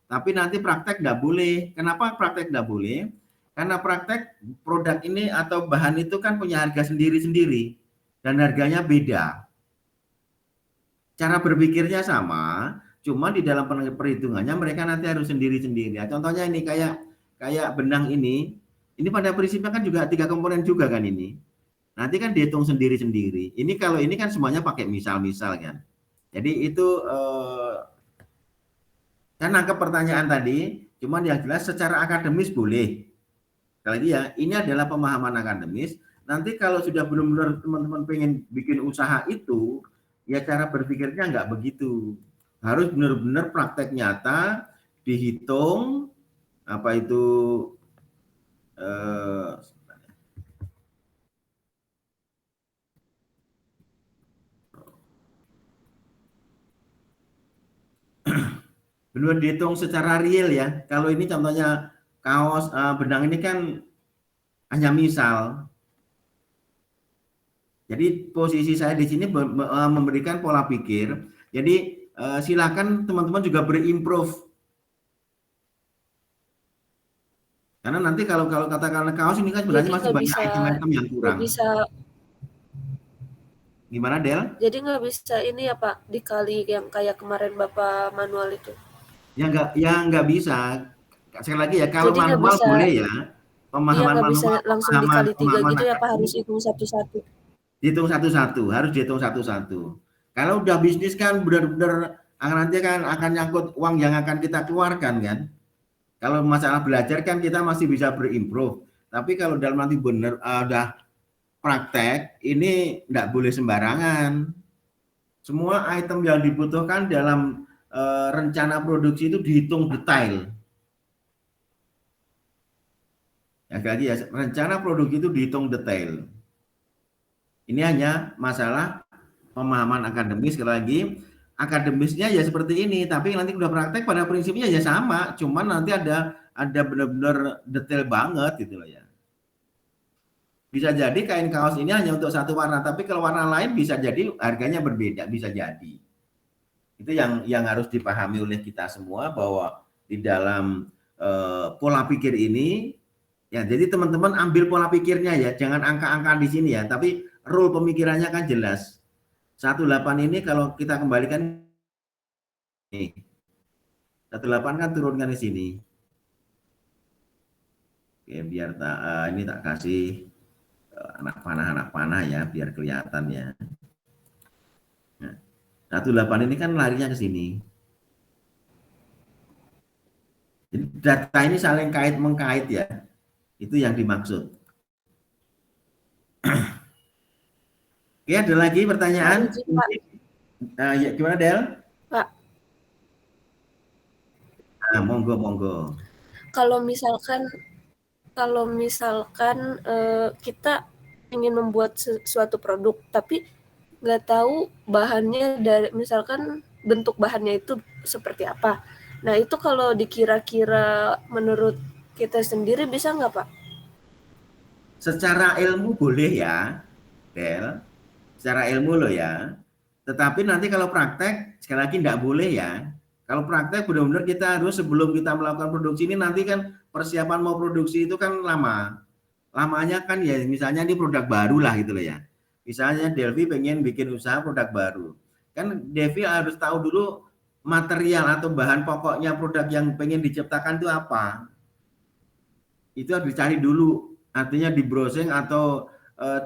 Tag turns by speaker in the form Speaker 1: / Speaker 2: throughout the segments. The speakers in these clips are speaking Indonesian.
Speaker 1: Tapi nanti praktek nggak boleh. Kenapa praktek nggak boleh? Karena praktek produk ini atau bahan itu kan punya harga sendiri-sendiri dan harganya beda. Cara berpikirnya sama, cuma di dalam perhitungannya mereka nanti harus sendiri-sendiri. Ya, contohnya ini kayak benang ini pada prinsipnya kan juga 3 komponen juga kan ini. Nanti kan dihitung sendiri-sendiri. Ini kalau ini kan semuanya pakai misal-misal kan. Jadi itu saya nangkep pertanyaan tadi, cuman yang jelas secara akademis boleh. Lagi ya, ini adalah pemahaman akademis. Nanti kalau sudah benar-benar teman-teman pengen bikin usaha itu, ya cara berpikirnya nggak begitu. Harus benar-benar praktek nyata, dihitung, apa itu benar dihitung secara real ya. Kalau ini contohnya kaos benang ini kan hanya misal. Jadi posisi saya di sini memberikan pola pikir. Jadi silakan teman-teman juga berimprove. Karena nanti kalau katakanlah kaos ini kan sebenarnya masih banyak item-item yang kurang.
Speaker 2: Bisa.
Speaker 1: Gimana Del?
Speaker 2: Jadi nggak bisa ini ya Pak, dikali yang kayak kemarin Bapak manual itu?
Speaker 1: Ya nggak bisa. Sekali lagi ya, kalau jadi manual bisa, boleh ya.
Speaker 2: Pemahaman manual bisa langsung dikali 3 gitu ya Pak, harus hitung satu-satu.
Speaker 1: Dihitung satu-satu, harus dihitung satu-satu. Kalau udah bisnis kan benar-benar nanti kan akan nyangkut uang yang akan kita keluarkan kan. Kalau masalah belajar kan kita masih bisa berimprove. Tapi kalau dalam nanti benar udah praktek, ini enggak boleh sembarangan. Semua item yang dibutuhkan dalam rencana produksi itu dihitung detail. Ya lagi ya, rencana produksi itu dihitung detail. Ini hanya masalah pemahaman akademis. Sekali lagi, akademisnya ya seperti ini, tapi nanti udah praktek pada prinsipnya ya sama, cuman nanti ada benar-benar detail banget gitu loh ya. Bisa jadi kain kaos ini hanya untuk satu warna, tapi kalau warna lain bisa jadi harganya berbeda, bisa jadi. Itu yang harus dipahami oleh kita semua, bahwa di dalam pola pikir ini ya, jadi teman-teman ambil pola pikirnya ya, jangan angka-angka di sini ya, tapi rule pemikirannya kan jelas. 18 ini kalau kita kembalikan nih, 18 kan turunkan di sini. Oke, biar ini tak kasih anak panah ya, biar kelihatan ya. Nah, 18 ini kan larinya ke sini. Jadi data ini saling kait-mengkait ya. Itu yang dimaksud. Oke, ada lagi pertanyaan? Ya, gimana Del?
Speaker 2: Pak.
Speaker 1: Nah, monggo.
Speaker 2: Kalau misalkan kita ingin membuat suatu produk, tapi nggak tahu bahannya dari, misalkan bentuk bahannya itu seperti apa. Nah itu kalau dikira-kira menurut kita sendiri bisa nggak Pak?
Speaker 1: Secara ilmu boleh ya, Del. Secara ilmu loh ya. Tetapi nanti kalau praktek, sekali lagi nggak boleh ya. Kalau praktek benar-benar kita harus sebelum kita melakukan produksi ini, nanti kan persiapan mau produksi itu kan lama. Lamanya kan ya misalnya ini produk baru lah gitu loh ya. Misalnya Delvi pengen bikin usaha produk baru. Kan Delvi harus tahu dulu material atau bahan pokoknya produk yang pengen diciptakan itu apa. Itu harus dicari dulu. Artinya di browsing atau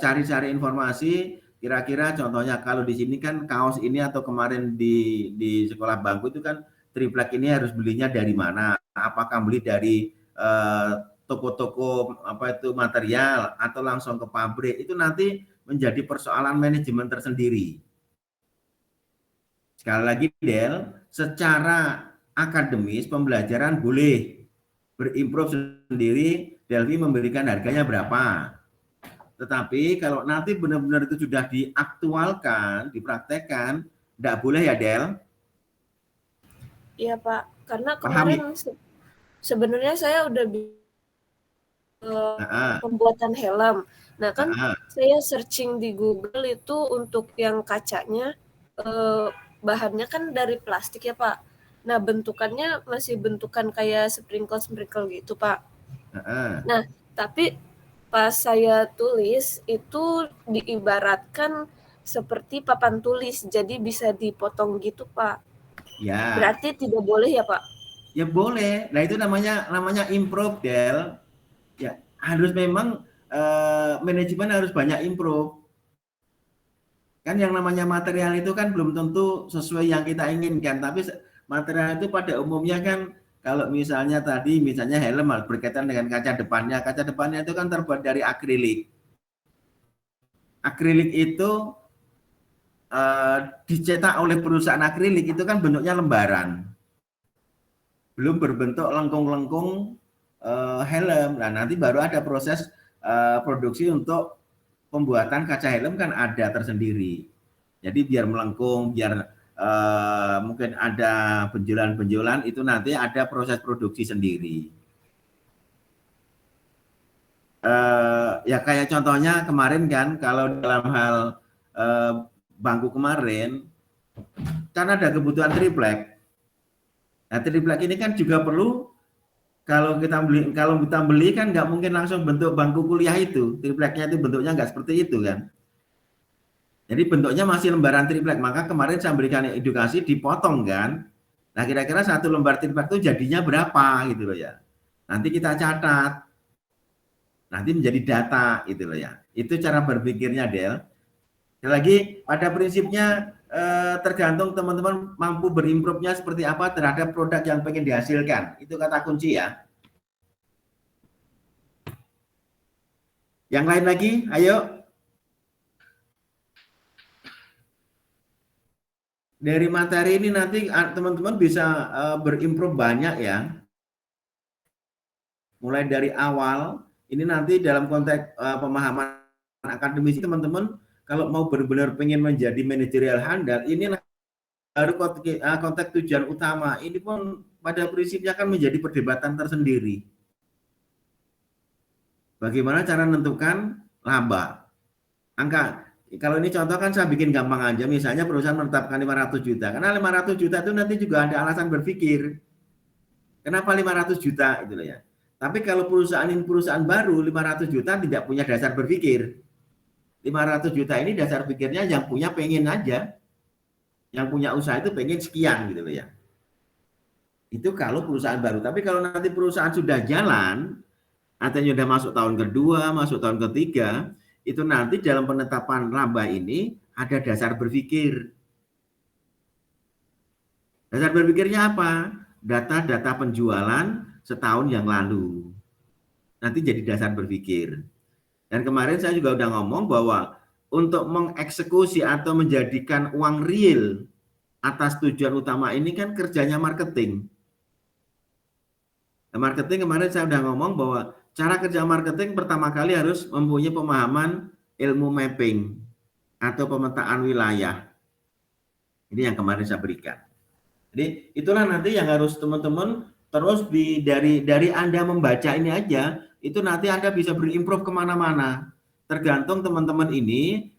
Speaker 1: cari-cari informasi. Kira-kira contohnya kalau di sini kan kaos ini atau kemarin di sekolah bangku itu kan triplek ini harus belinya dari mana? Apakah beli dari toko-toko apa itu material atau langsung ke pabrik? Itu nanti menjadi persoalan manajemen tersendiri. Sekali lagi Del, secara akademis pembelajaran boleh berimprove sendiri, Delvi memberikan harganya berapa. Tetapi kalau nanti benar-benar itu sudah diaktualkan, dipraktekkan, tidak boleh ya Del?
Speaker 2: Iya Pak, karena kemarin sebenarnya saya udah pembuatan helm. Nah kan saya searching di Google itu untuk yang kacanya, bahannya kan dari plastik ya Pak. Nah, bentukannya masih bentukan kayak sprinkle gitu, Pak. Nah, tapi pas saya tulis itu diibaratkan seperti papan tulis, jadi bisa dipotong gitu, Pak.
Speaker 1: Ya,
Speaker 2: Berarti tidak boleh ya, Pak?
Speaker 1: ya boleh. Nah itu namanya improve, Del. Ya harus memang manajemen harus banyak improve. Kan yang namanya material itu kan belum tentu sesuai yang kita inginkan, tapi material itu pada umumnya kan kalau misalnya helm berkaitan dengan kaca depannya itu kan terbuat dari akrilik. Akrilik itu dicetak oleh perusahaan akrilik itu kan bentuknya lembaran, belum berbentuk lengkung-lengkung helm. Nah nanti baru ada proses produksi untuk pembuatan kaca helm kan ada tersendiri. Jadi biar melengkung, biar mungkin ada benjolan-benjolan itu nanti ada proses produksi sendiri. Ya kayak contohnya kemarin kan kalau dalam hal bangku kemarin kan ada kebutuhan triplek. Nah triplek ini kan juga perlu kalau kita beli kan nggak mungkin langsung bentuk bangku kuliah itu. Tripleknya itu bentuknya nggak seperti itu kan. Jadi bentuknya masih lembaran triplek. Maka kemarin saya berikan edukasi dipotong kan. Nah kira-kira satu lembar triplek itu jadinya berapa gitu loh ya. Nanti kita catat. Nanti menjadi data gitu loh ya. Itu cara berpikirnya Del. Sekali lagi pada prinsipnya tergantung teman-teman mampu berimprove-nya seperti apa terhadap produk yang pengen dihasilkan. Itu kata kunci ya. Yang lain lagi, ayo. Dari materi ini nanti teman-teman bisa berimprove banyak ya. Mulai dari awal, ini nanti dalam konteks pemahaman akademisi teman-teman, kalau mau benar-benar pengen menjadi manajerial handal, ini harus konteks tujuan utama. Ini pun pada prinsipnya akan menjadi perdebatan tersendiri. Bagaimana cara menentukan laba? Angka. Kalau ini contoh kan saya bikin gampang aja, misalnya perusahaan menetapkan 500 juta. Karena 500 juta itu nanti juga ada alasan berpikir. Kenapa 500 juta itu ya? Tapi kalau perusahaan ini perusahaan baru 500 juta tidak punya dasar berpikir. 500 juta ini dasar pikirnya yang punya pengen aja. Yang punya usaha itu pengen sekian gitu loh ya. Itu kalau perusahaan baru. Tapi kalau nanti perusahaan sudah jalan, artinya sudah masuk tahun kedua, masuk tahun ketiga, itu nanti dalam penetapan laba ini ada dasar berpikir. Dasar berpikirnya apa? Data-data penjualan setahun yang lalu. Nanti jadi dasar berpikir. Dan kemarin saya juga udah ngomong bahwa untuk mengeksekusi atau menjadikan uang real atas tujuan utama ini kan kerjanya marketing. Nah, marketing kemarin saya udah ngomong bahwa cara kerja marketing pertama kali harus mempunyai pemahaman ilmu mapping atau pemetaan wilayah. Ini yang kemarin saya berikan. Jadi itulah nanti yang harus teman-teman terus dari Anda membaca ini aja, itu nanti Anda bisa berimprove kemana-mana. Tergantung teman-teman ini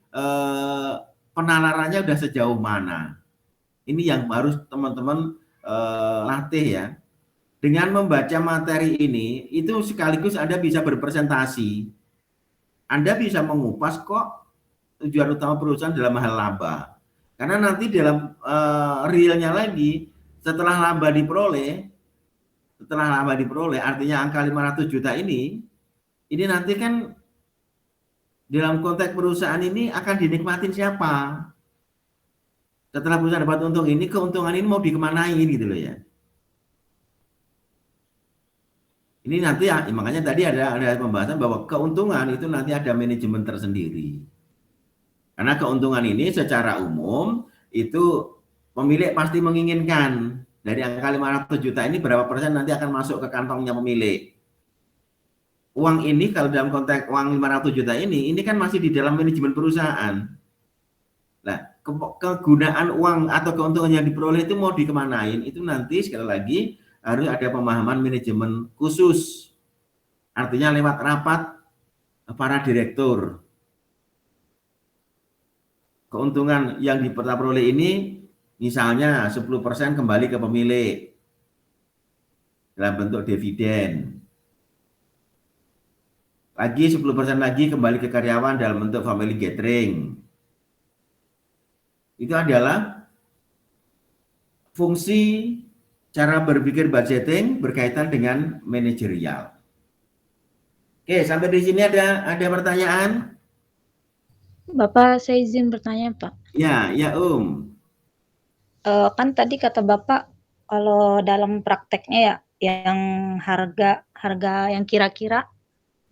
Speaker 1: penalarannya udah sejauh mana. Ini yang harus teman-teman latih ya. Dengan membaca materi ini, itu sekaligus Anda bisa berpresentasi. Anda bisa mengupas kok tujuan utama perusahaan dalam hal laba. Karena nanti dalam realnya lagi, setelah laba diperoleh, artinya angka 500 juta ini nanti kan dalam konteks perusahaan ini akan dinikmatin siapa? Setelah perusahaan dapat untung ini, keuntungan ini mau dikemanain gitu loh ya. Ini nanti ya, makanya tadi ada pembahasan bahwa keuntungan itu nanti ada manajemen tersendiri. Karena keuntungan ini secara umum itu pemilik pasti menginginkan. Dari angka 500 juta ini berapa persen nanti akan masuk ke kantongnya pemilik. Uang ini kalau dalam konteks uang 500 juta ini kan masih di dalam manajemen perusahaan. Nah, kegunaan uang atau keuntungan yang diperoleh itu mau dikemanain, itu nanti sekali lagi harus ada pemahaman manajemen khusus. Artinya lewat rapat para direktur. Keuntungan yang diperoleh ini Misalnya 10% kembali ke pemilik dalam bentuk dividen. Lagi 10% lagi kembali ke karyawan dalam bentuk family gathering. Itu adalah fungsi cara berpikir budgeting berkaitan dengan manajerial. Oke, sampai di sini ada pertanyaan?
Speaker 3: Bapak, saya izin bertanya, Pak.
Speaker 1: Ya, ya
Speaker 3: Kan tadi kata Bapak kalau dalam prakteknya ya yang harga yang kira-kira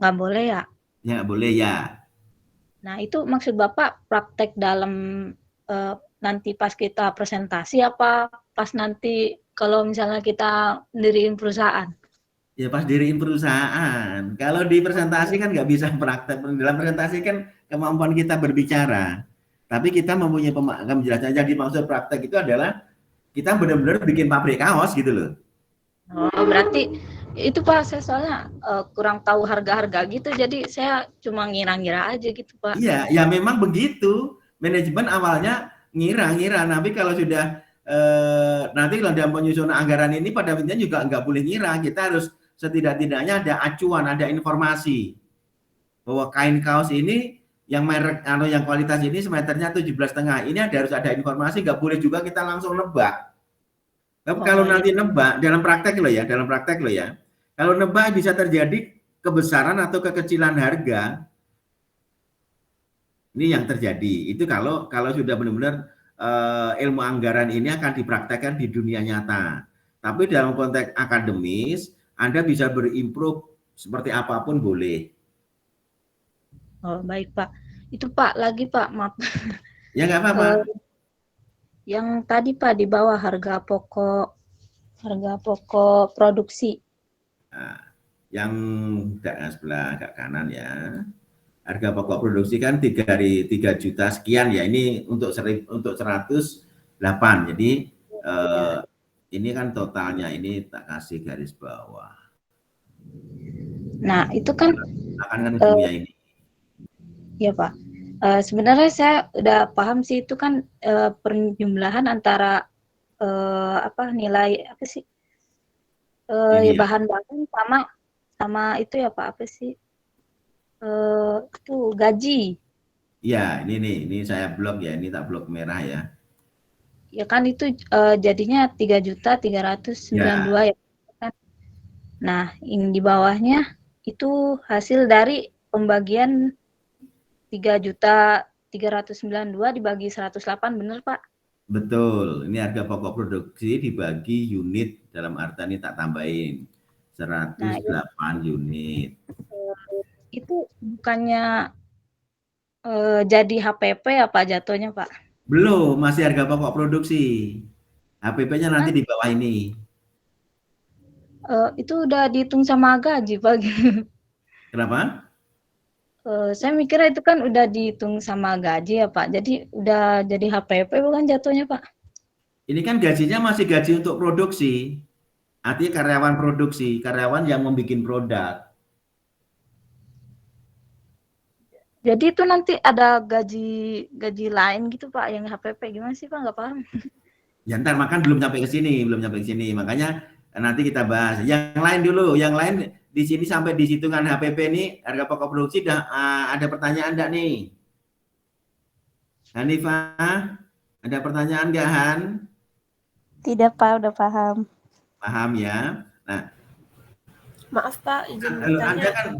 Speaker 3: nggak boleh ya.
Speaker 1: Ya, boleh ya.
Speaker 3: Nah, itu maksud Bapak praktek dalam nanti pas kita presentasi apa pas nanti kalau misalnya kita mendiriin perusahaan?
Speaker 1: Ya pas diriin perusahaan. Kalau di presentasi kan nggak bisa praktek. Dalam presentasi kan kemampuan kita berbicara. Tapi kita mempunyai penjelasan. Jadi maksud praktek itu adalah kita benar-benar bikin pabrik kaos gitu loh.
Speaker 3: Oh, berarti itu Pak, saya soalnya kurang tahu harga-harga gitu, jadi saya cuma ngira-ngira aja gitu Pak.
Speaker 1: Iya, ya memang begitu. Manajemen awalnya ngira-ngira, tapi kalau sudah nanti dalam penyusunan anggaran ini pada intinya juga nggak boleh ngira. Kita harus setidak-tidaknya ada acuan, ada informasi bahwa kain kaos ini yang merek atau yang kualitas ini semeternya 17,5. Ini harus ada informasi, nggak boleh juga kita langsung nebak. Tapi kalau nanti nebak dalam praktek loh ya, kalau nebak bisa terjadi kebesaran atau kekecilan harga. Ini yang terjadi. Itu kalau sudah benar-benar ilmu anggaran ini akan dipraktekkan di dunia nyata. Tapi dalam konteks akademis, Anda bisa berimprove seperti apapun boleh.
Speaker 3: Oh, baik Pak. Itu Pak, lagi Pak, maaf.
Speaker 1: Ya nggak apa-apa.
Speaker 3: Yang tadi Pak di bawah harga pokok produksi.
Speaker 1: Nah, yang sebelah agak kanan ya. Harga pokok produksi kan 3 juta sekian ya. Ini untuk 108. Jadi ini kan totalnya, ini tak kasih garis bawah.
Speaker 3: Nah, itu kan
Speaker 1: Akan ujungnya ini.
Speaker 3: ya Pak. Sebenarnya saya udah paham sih itu kan penjumlahan antara nilai apa sih?
Speaker 1: Ini ya.
Speaker 3: Bahan-bahan sama itu ya Pak, apa sih? Itu gaji.
Speaker 1: Iya, ini saya blok ya, ini tak blok merah ya.
Speaker 3: Ya kan itu jadinya 3.392 ya kan. Nah, yang di bawahnya itu hasil dari pembagian 3.392 dibagi 108, bener Pak?
Speaker 1: Betul, ini harga pokok produksi dibagi unit, dalam arti ini tak tambahin 108 unit.
Speaker 3: Itu bukannya jadi HPP ya Pak jatuhnya Pak?
Speaker 1: Belum, masih harga pokok produksi. HPP-nya nanti di bawah ini.
Speaker 3: Itu udah dihitung sama gaji Pak.
Speaker 1: Kenapa?
Speaker 3: Saya mikirnya itu kan udah dihitung sama gaji ya Pak. Jadi udah jadi HPP bukan jatuhnya Pak?
Speaker 1: Ini kan gajinya masih gaji untuk produksi. Artinya karyawan produksi, karyawan yang membuat produk.
Speaker 3: Jadi itu nanti ada gaji lain gitu Pak yang HPP, gimana sih Pak? Nggak paham.
Speaker 1: Ya ntar makan belum sampai ke sini. Makanya nanti kita bahas. Yang lain dulu, yang lain di sini sampai di hitungan HPP ini harga pokok produksi ada pertanyaan enggak nih? Hanifah, ada pertanyaan enggak Han?
Speaker 4: Tidak Pak, udah paham.
Speaker 1: Paham ya. Nah,
Speaker 2: Maaf Pak, izin
Speaker 1: Anda
Speaker 2: bertanya.
Speaker 1: kan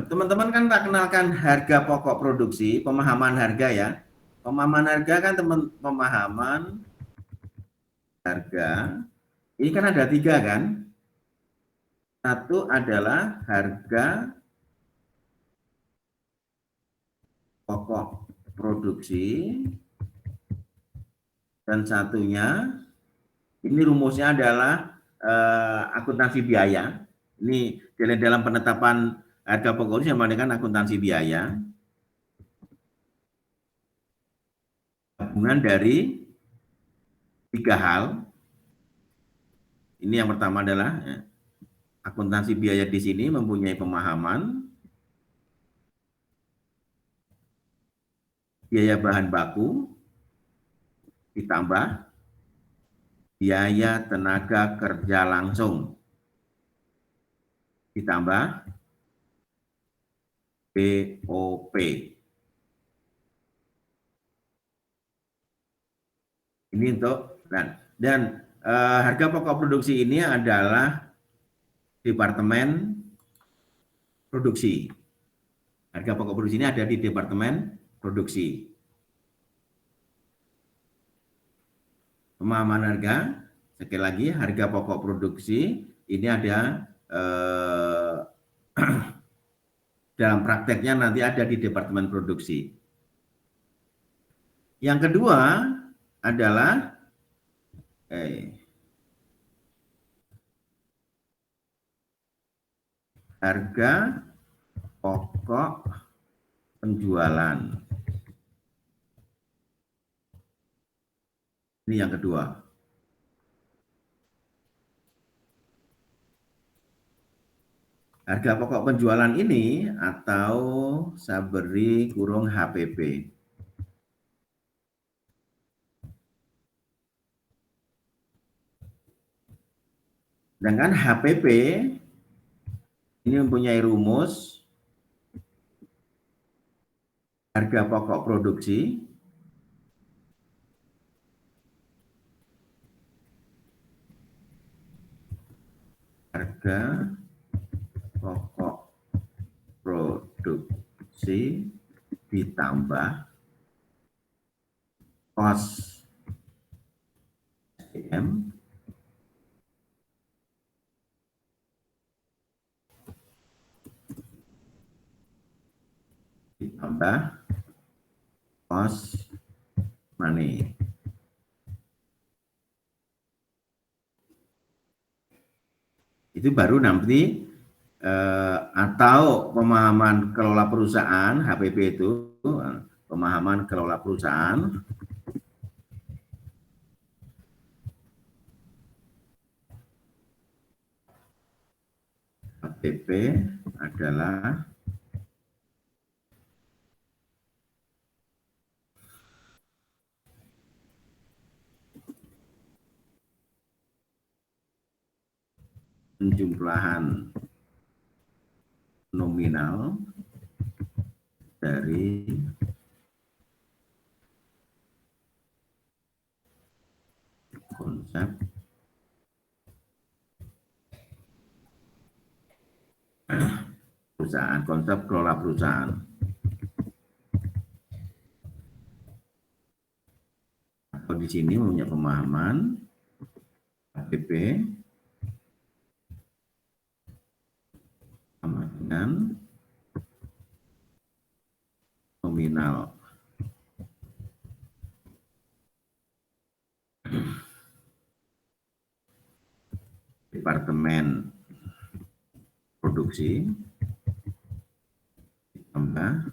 Speaker 1: teman-teman kan tak kenalkan harga pokok produksi, pemahaman harga ya. Pemahaman harga kan pemahaman harga. Ini kan ada 3 kan? Satu adalah harga pokok produksi, dan satunya ini rumusnya adalah akuntansi biaya. Ini dalam penetapan harga pokok sama dengan akuntansi biaya. Gabungan dari 3 hal. Ini yang pertama adalah akuntansi biaya di sini mempunyai pemahaman biaya bahan baku ditambah biaya tenaga kerja langsung ditambah BOP. Ini untuk dan harga pokok produksi ini adalah departemen produksi. Harga pokok produksi ini ada di departemen produksi. Pemahaman harga, sekali lagi harga pokok produksi ini ada dalam prakteknya nanti ada di departemen produksi. Yang kedua adalah harga pokok penjualan. Ini yang kedua. Harga pokok penjualan ini atau saya beri kurung HPP. Sedangkan HPP ini mempunyai rumus harga pokok produksi harga pokok produksi ditambah kos SDM ditambah kos money. Itu baru nanti atau pemahaman kelola perusahaan, HPP itu pemahaman kelola perusahaan. HPP adalah penjumlahan nominal dari konsep perusahaan, konsep kelola perusahaan. Atau di sini punya pemahaman HPP sama dengan nominal departemen produksi ditambah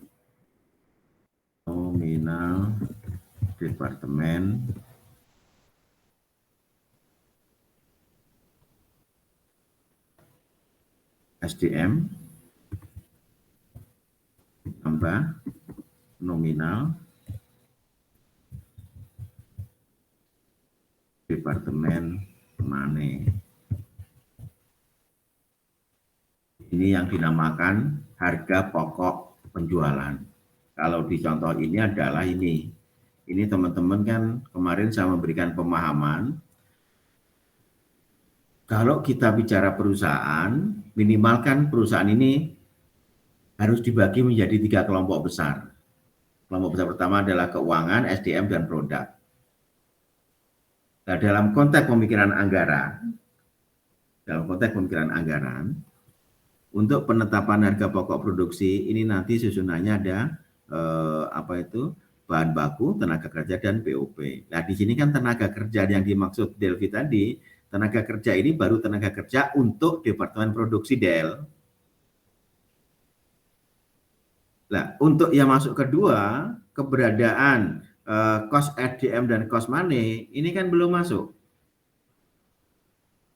Speaker 1: nominal departemen SDM ditambah nominal departemen money. Ini yang dinamakan harga pokok penjualan. Kalau di contoh ini adalah ini. Ini teman-teman kan kemarin saya memberikan pemahaman. Kalau kita bicara perusahaan, minimalkan perusahaan ini harus dibagi menjadi 3 kelompok besar. Kelompok besar pertama adalah keuangan, SDM, dan produk. Nah, dalam konteks pemikiran anggaran, untuk penetapan harga pokok produksi ini nanti susunannya ada bahan baku, tenaga kerja, dan BOP. Nah, di sini kan tenaga kerja yang dimaksud Delvi tadi, tenaga kerja ini baru tenaga kerja untuk departemen produksi Del. Nah, untuk yang masuk kedua, keberadaan cost SDM dan cost money ini kan belum masuk.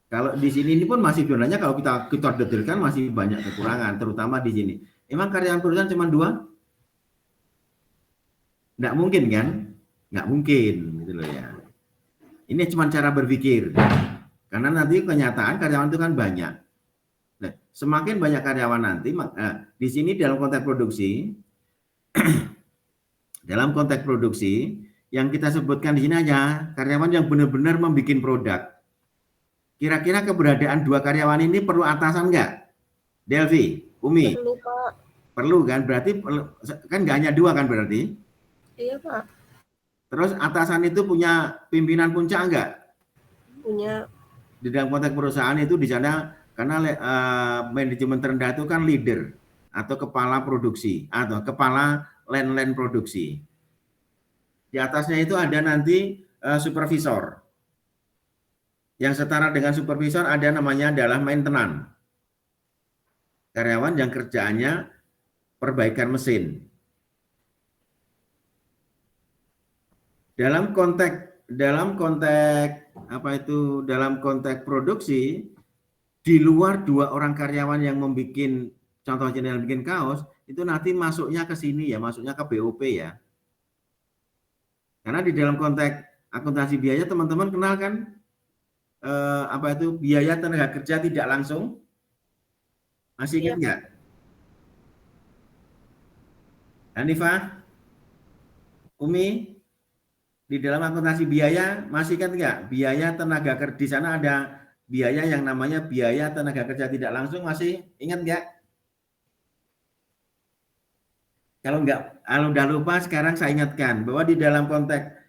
Speaker 1: Kalau di sini ini pun masih sebenarnya kalau kita detailkan masih banyak kekurangan, terutama di sini. Emang karyawan perusahaan cuma 2? Nggak mungkin kan? Nggak mungkin gitu loh ya. Ini cuma cara berpikir. Karena nanti kenyataan karyawan itu kan banyak. Nah, semakin banyak karyawan nanti, di sini dalam konteks produksi, yang kita sebutkan di sini aja karyawan yang benar-benar membuat produk. Kira-kira keberadaan 2 karyawan ini perlu atasan nggak? Delvi, Umi?
Speaker 2: Perlu, Pak.
Speaker 1: Perlu kan? Berarti kan nggak hanya 2 kan berarti?
Speaker 2: Iya, Pak.
Speaker 1: Terus atasan itu punya pimpinan puncak nggak?
Speaker 2: Punya.
Speaker 1: Di dalam konteks perusahaan itu di sana karena manajemen terendah itu kan leader atau kepala produksi atau kepala line produksi. Di atasnya itu ada nanti supervisor. Yang setara dengan supervisor ada namanya adalah maintenance. Karyawan yang kerjaannya perbaikan mesin. Dalam konteks produksi, di luar 2 orang karyawan yang membuat, contohnya yang bikin kaos, itu nanti masuknya ke sini ya, masuknya ke BOP ya. Karena di dalam konteks akuntansi biaya, teman-teman kenal kan biaya tenaga kerja tidak langsung? Masih ingat nggak? Hanifah? Umi? Di dalam akuntansi biaya masih ingat nggak? Biaya tenaga kerja, di sana ada biaya yang namanya biaya tenaga kerja tidak langsung, masih ingat nggak? Kalau udah lupa sekarang saya ingatkan bahwa di dalam konteks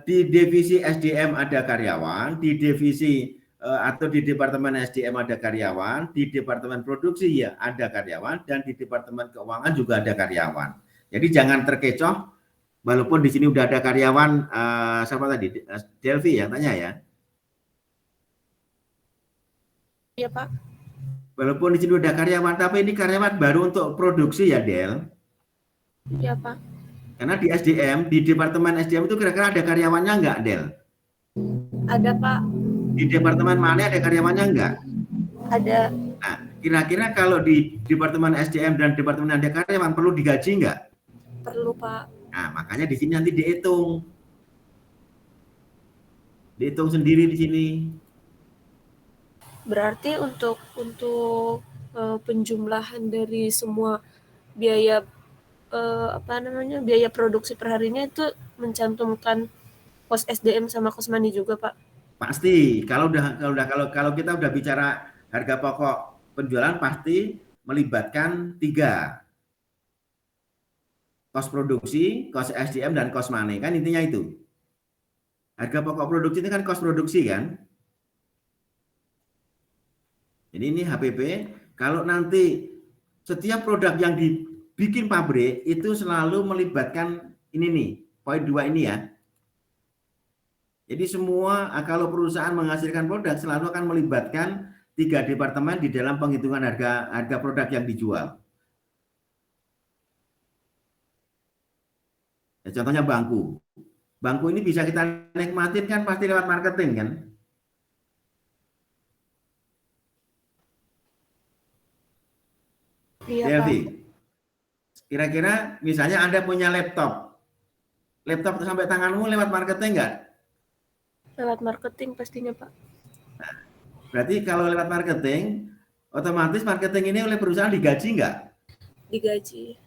Speaker 1: di divisi SDM ada karyawan, di divisi atau di departemen SDM ada karyawan, di departemen produksi ya ada karyawan, dan di departemen keuangan juga ada karyawan. Jadi jangan terkecoh. Walaupun di sini udah ada karyawan, siapa tadi? Delvi yang tanya ya.
Speaker 2: Iya, Pak.
Speaker 1: Walaupun di sini udah karyawan, tapi ini karyawan baru untuk produksi ya, Del.
Speaker 2: Iya, Pak.
Speaker 1: Karena di SDM, di departemen SDM itu kira-kira ada karyawannya enggak, Del?
Speaker 2: Ada, Pak.
Speaker 1: Di departemen mana ada karyawannya enggak?
Speaker 2: Ada.
Speaker 1: Nah, kira-kira kalau di departemen SDM dan departemen ada karyawan perlu digaji enggak?
Speaker 2: Perlu, Pak.
Speaker 1: Nah, makanya di sini nanti dihitung. Dihitung sendiri di sini.
Speaker 2: Berarti untuk penjumlahan dari semua biaya biaya produksi perharinya itu mencantumkan kos SDM sama kos money juga, Pak.
Speaker 1: Pasti. Kalau kita udah bicara harga pokok penjualan pasti melibatkan 3. Kos produksi, kos SDM, dan kos money. Kan intinya itu. Harga pokok produksi itu kan kos produksi kan. Jadi ini HPP. Kalau nanti setiap produk yang dibikin pabrik itu selalu melibatkan ini nih, poin 2 ini ya. Jadi semua kalau perusahaan menghasilkan produk selalu akan melibatkan 3 departemen di dalam penghitungan harga produk yang dijual. Ya, contohnya bangku. Bangku ini bisa kita nikmatin kan pasti lewat marketing kan.
Speaker 2: Iya,
Speaker 1: Delvi,
Speaker 2: Pak.
Speaker 1: kira-kira misalnya Anda punya laptop itu sampai tanganmu lewat marketing nggak?
Speaker 2: Lewat marketing pastinya, Pak.
Speaker 1: Nah, berarti kalau lewat marketing, otomatis marketing ini oleh perusahaan digaji nggak?
Speaker 2: Digaji.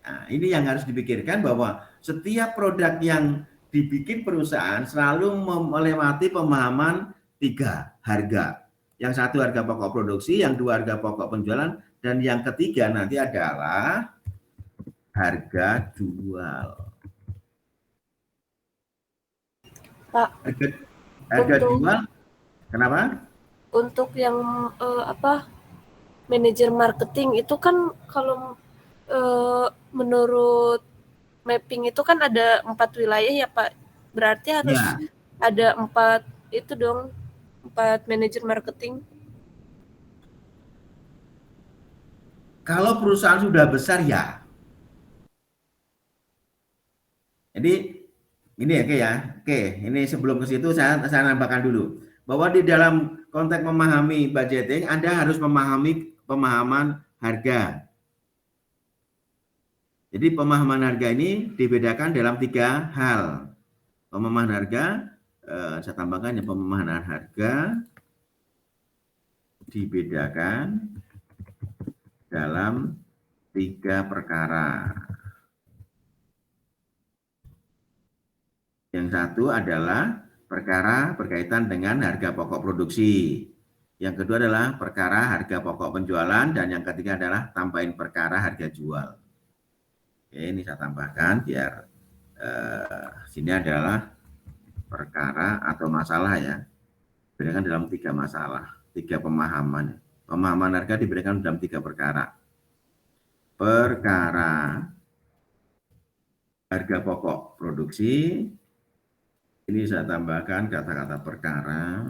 Speaker 1: Nah, ini yang harus dipikirkan bahwa setiap produk yang dibikin perusahaan selalu melewati pemahaman 3 harga. Yang satu harga pokok produksi, yang 2 harga pokok penjualan, dan yang ketiga nanti adalah harga jual.
Speaker 2: Pak,
Speaker 1: Harga jual, kenapa?
Speaker 2: Untuk yang manajer marketing itu kan kalau menurut mapping itu kan ada 4 wilayah ya, Pak. Berarti harus ada 4 itu dong, 4 manajer marketing.
Speaker 1: Kalau perusahaan sudah besar ya. Jadi ini ya, Oke, ini sebelum ke situ saya nambahkan dulu bahwa di dalam konteks memahami budgeting Anda harus memahami pemahaman harga. Jadi pemahaman harga ini dibedakan dalam 3 hal. Pemahaman harga, saya tambahkan ya, pemahaman harga dibedakan dalam 3 perkara. Yang satu adalah perkara berkaitan dengan harga pokok produksi. Yang kedua adalah perkara harga pokok penjualan, dan yang ketiga adalah tambahin perkara harga jual. Oke, ini saya tambahkan biar sini adalah perkara atau masalah ya. Diberikan dalam 3 masalah, 3 pemahaman. Pemahaman harga diberikan dalam 3 perkara. Perkara harga pokok produksi, ini saya tambahkan kata-kata perkara.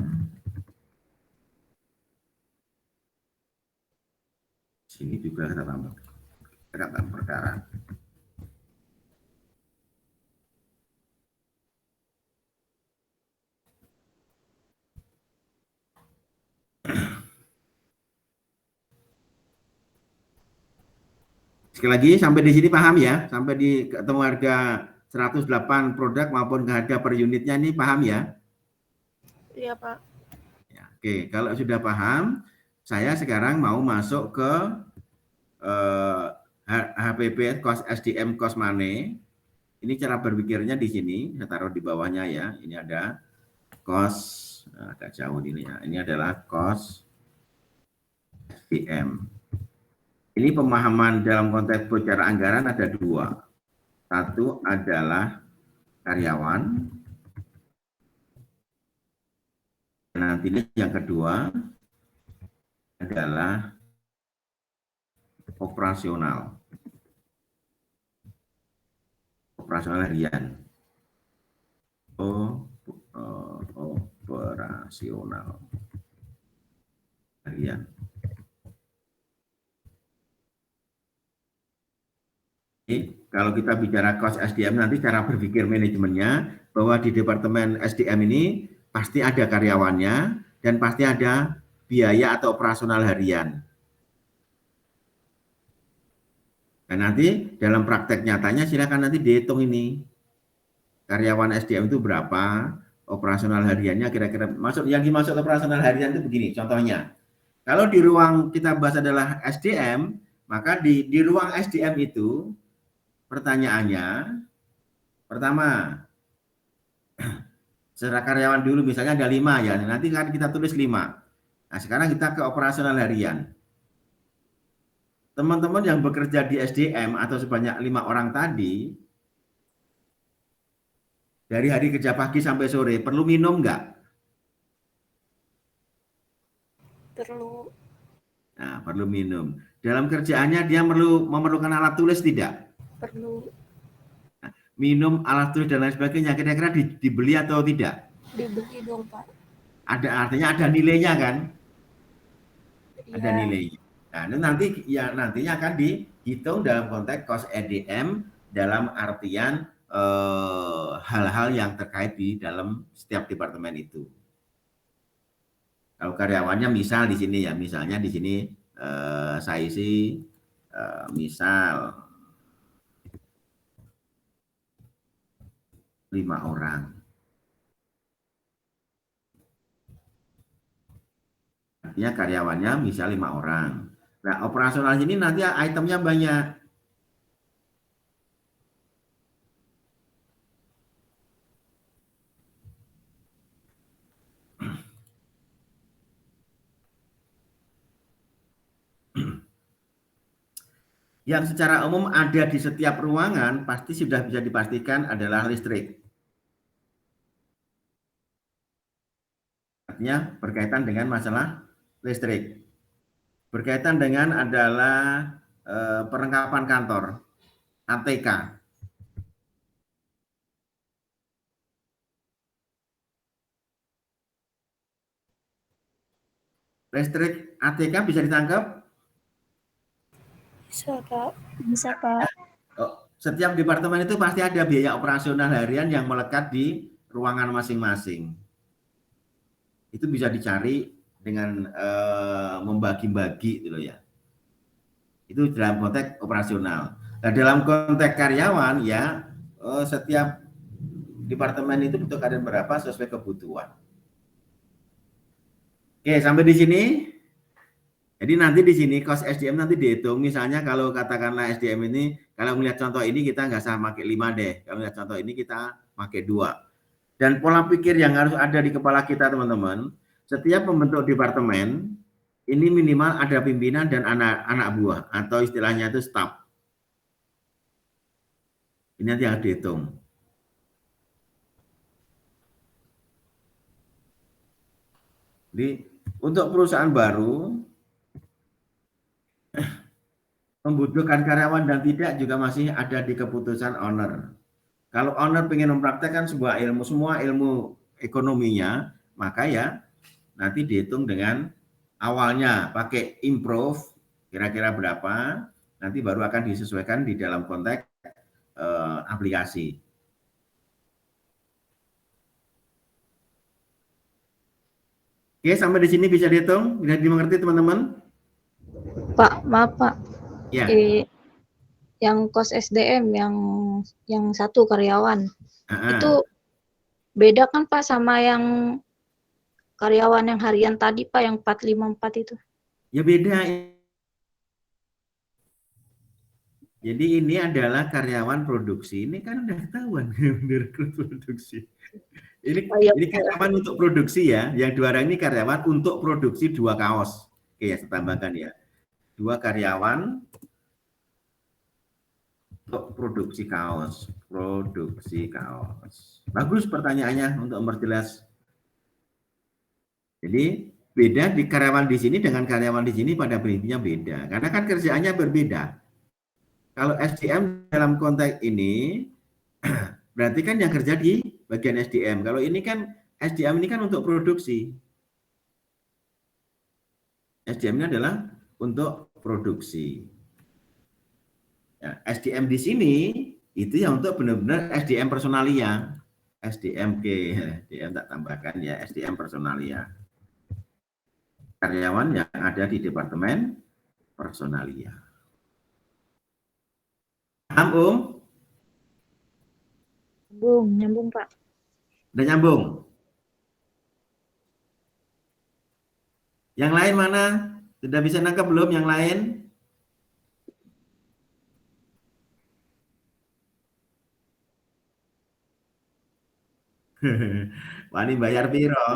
Speaker 1: Sini juga kita tambah kata perkara. Sekali lagi, sampai di sini paham ya? Sampai di ketemu harga 108 produk maupun harga per unitnya ini paham ya?
Speaker 2: Iya, Pak.
Speaker 1: Ya, oke, kalau sudah paham, saya sekarang mau masuk ke HPP, cost SDM, cost money. Ini cara berpikirnya di sini, saya taruh di bawahnya ya. Ini ada cost, agak jauh ini ya. Ini adalah cost SDM. Ini pemahaman dalam konteks bocoran anggaran ada 2. Satu adalah karyawan. Nanti yang kedua adalah operasional. Operasional harian. Operasional harian. Kalau kita bicara cost SDM, nanti cara berpikir manajemennya bahwa di departemen SDM ini pasti ada karyawannya dan pasti ada biaya atau operasional harian. Dan nanti dalam praktek nyatanya silakan nanti dihitung ini. Karyawan SDM itu berapa, operasional hariannya kira-kira masuk, yang dimaksud operasional harian itu begini contohnya. Kalau di ruang kita bahas adalah SDM, maka di ruang SDM itu pertanyaannya, pertama, secara karyawan dulu misalnya ada 5 ya, nanti kan kita tulis 5. Nah sekarang kita ke operasional harian. Teman-teman yang bekerja di SDM atau sebanyak 5 orang tadi, dari hari kerja pagi sampai sore, perlu minum nggak?
Speaker 2: Perlu.
Speaker 1: Nah, perlu minum. Dalam kerjaannya dia memerlukan alat tulis tidak?
Speaker 2: Perlu.
Speaker 1: Minum, alat tulis dan lain sebagainya, kira-kira dibeli atau tidak?
Speaker 2: Dibeli dong, Pak.
Speaker 1: Artinya ada nilainya kan?
Speaker 2: Ya.
Speaker 1: Ada nilainya. Nah, itu nantinya akan dihitung dalam konteks cost EDM dalam artian hal-hal yang terkait di dalam setiap departemen itu. Kalau karyawannya misal di sini ya, misalnya di sini saya isi misal 5 orang. Artinya karyawannya misal 5 orang. Nah, operasional ini nanti itemnya banyak. Yang secara umum ada di setiap ruangan pasti sudah bisa dipastikan adalah listrik. Artinya berkaitan dengan masalah listrik. Berkaitan dengan adalah perlengkapan kantor, ATK. Listrik ATK bisa ditangkap?
Speaker 2: Bisa, Pak.
Speaker 4: Bisa, Pak.
Speaker 1: Setiap departemen itu pasti ada biaya operasional harian yang melekat di ruangan masing-masing. Itu bisa dicari dengan membagi-bagi gitu ya. Itu dalam konteks operasional. Nah, dalam konteks karyawan ya setiap departemen itu butuh karyawan berapa sesuai kebutuhan. Oke, sampai di sini. Jadi nanti di sini cost SDM nanti dihitung. Misalnya kalau katakanlah SDM ini, kalau melihat contoh ini kita nggak usah pakai 5 deh. Kalau melihat contoh ini kita pakai 2. Dan pola pikir yang harus ada di kepala kita teman-teman, setiap pembentuk departemen, ini minimal ada pimpinan dan anak buah, atau istilahnya itu staff. Ini nanti harus dihitung. Jadi untuk perusahaan baru, membutuhkan karyawan dan tidak juga masih ada di keputusan owner. Kalau owner ingin mempraktekkan sebuah ilmu, semua ilmu ekonominya, maka ya nanti dihitung dengan awalnya pakai improve, kira-kira berapa, nanti baru akan disesuaikan di dalam konteks aplikasi. Oke, sampai di sini bisa dihitung, bisa dimengerti teman-teman?
Speaker 3: Pak, maaf Pak.
Speaker 1: Ya.
Speaker 3: Yang cost SDM yang satu karyawan itu beda kan Pak sama yang karyawan yang harian tadi Pak, yang 454 itu?
Speaker 1: Ya beda. Jadi ini adalah karyawan produksi. Ini kan udah ketahuan benar produksi. Ini karyawan untuk produksi ya. Yang 2 orang ini karyawan untuk produksi 2 kaos. Oke ya, saya tambahkan ya. 2 karyawan untuk produksi kaos. Bagus pertanyaannya untuk memperjelas. Jadi beda di karyawan di sini dengan karyawan di sini pada prinsipnya beda. Karena kan kerjaannya berbeda. Kalau SDM dalam konteks ini berarti kan yang kerja di bagian SDM. Kalau ini kan SDM ini kan untuk produksi. SDM-nya adalah untuk produksi. Ya, SDM di sini itu yang untuk benar-benar SDM personalia. SDM tak tambahkan ya, SDM personalia. Karyawan yang ada di departemen personalia. Paham,
Speaker 3: Nyambung Pak.
Speaker 1: Udah nyambung? Yang lain mana? Sudah bisa nangkep belum yang lain? Wani bayar piro?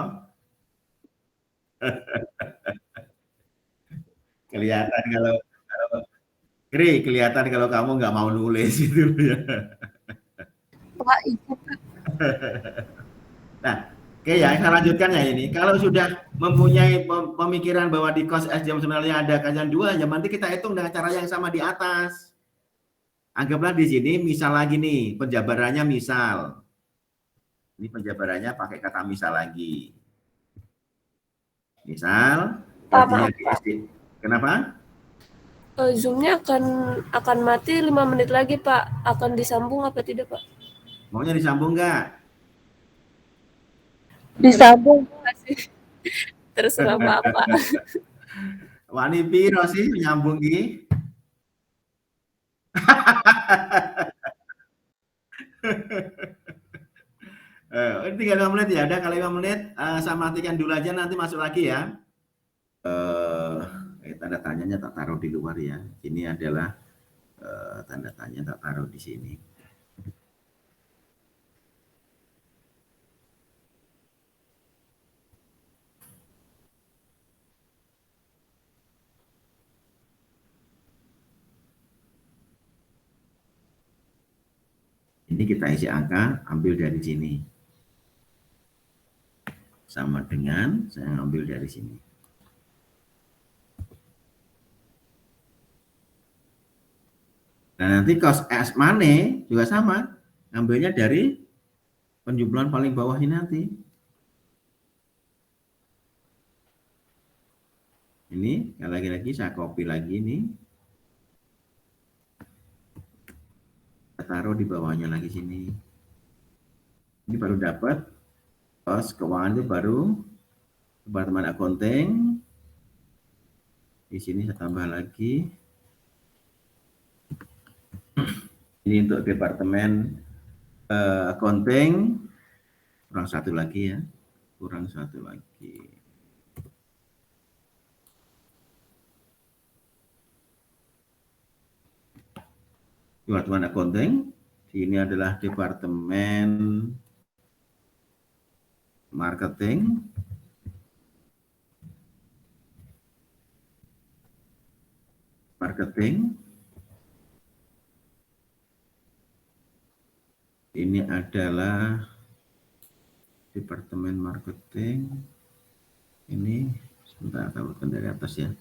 Speaker 1: Kelihatan kalau kelihatan kalau kamu nggak mau nulis gitu ya.
Speaker 2: Pak, itu
Speaker 1: Nah, oke ya, saya lanjutkan ya ini. Kalau sudah mempunyai pemikiran bahwa di cost SDM sebenarnya ada kajian 2, ya nanti kita hitung dengan cara yang sama di atas. Anggaplah di sini misal lagi nih, penjabarannya misal. Ini penjabarannya pakai kata misal lagi. Misal, gajinya di SD. Kenapa?
Speaker 2: Zoom-nya akan mati 5 menit lagi, Pak. Akan disambung apa tidak, Pak?
Speaker 1: Maunya disambung nggak?
Speaker 4: Disambung.
Speaker 2: Terserah Bapak.
Speaker 1: Wani piro sih nyambung ki? Ini tinggal 5 menit ya. Udah kalau 5 menit saya matikan dulu aja, nanti masuk lagi ya. Tanda tanyanya tak taruh di luar ya. Ini adalah tanda tanya tak taruh di sini. Ini kita isi angka, ambil dari sini. Sama dengan saya ambil dari sini. Nah, nanti cost as money juga sama. Ambilnya dari penjumlahan paling bawah ini nanti. Ini lagi-lagi saya copy lagi ini. Taruh di bawahnya lagi sini. Ini baru dapat cost keuangan itu baru departemen accounting. Di sini saya tambah lagi. Ini untuk departemen accounting, kurang satu lagi ya, kurang satu lagi. Departemen accounting, ini adalah departemen marketing, ini adalah departemen marketing, ini sebentar taruhkan dari atas ya,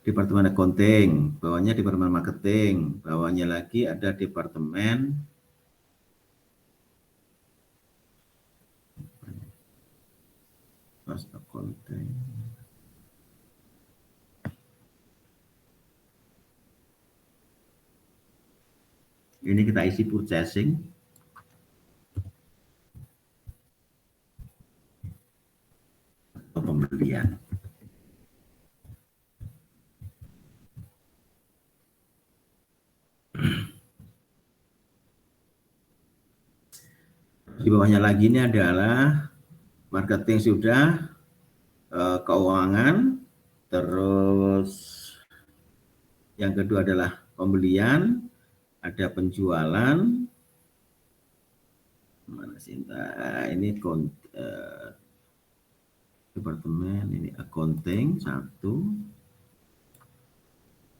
Speaker 1: departemen accounting, bawahnya departemen marketing, bawahnya lagi ada departemen accounting. Ini kita isi purchasing. Atau pembelian. Di bawahnya lagi ini adalah marketing sudah, keuangan, terus yang kedua adalah pembelian, ada penjualan, mana sih, ini departemen, ini accounting 1,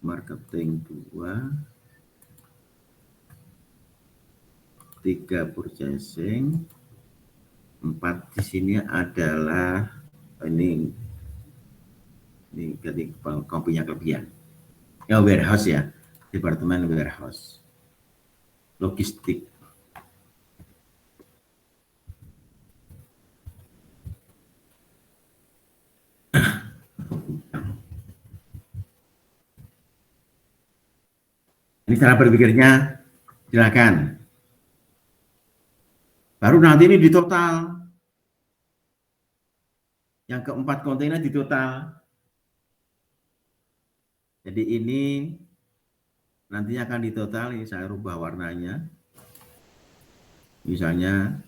Speaker 1: marketing 2, 3 purchasing, 4 di sini adalah ini kopinya kelebihan. Ya, warehouse ya, departemen warehouse, logistik. Ini cara berpikirnya, silakan. Baru nanti ini di total. Yang keempat kontainer di total. Jadi ini nantinya akan di total, ini saya rubah warnanya. Misalnya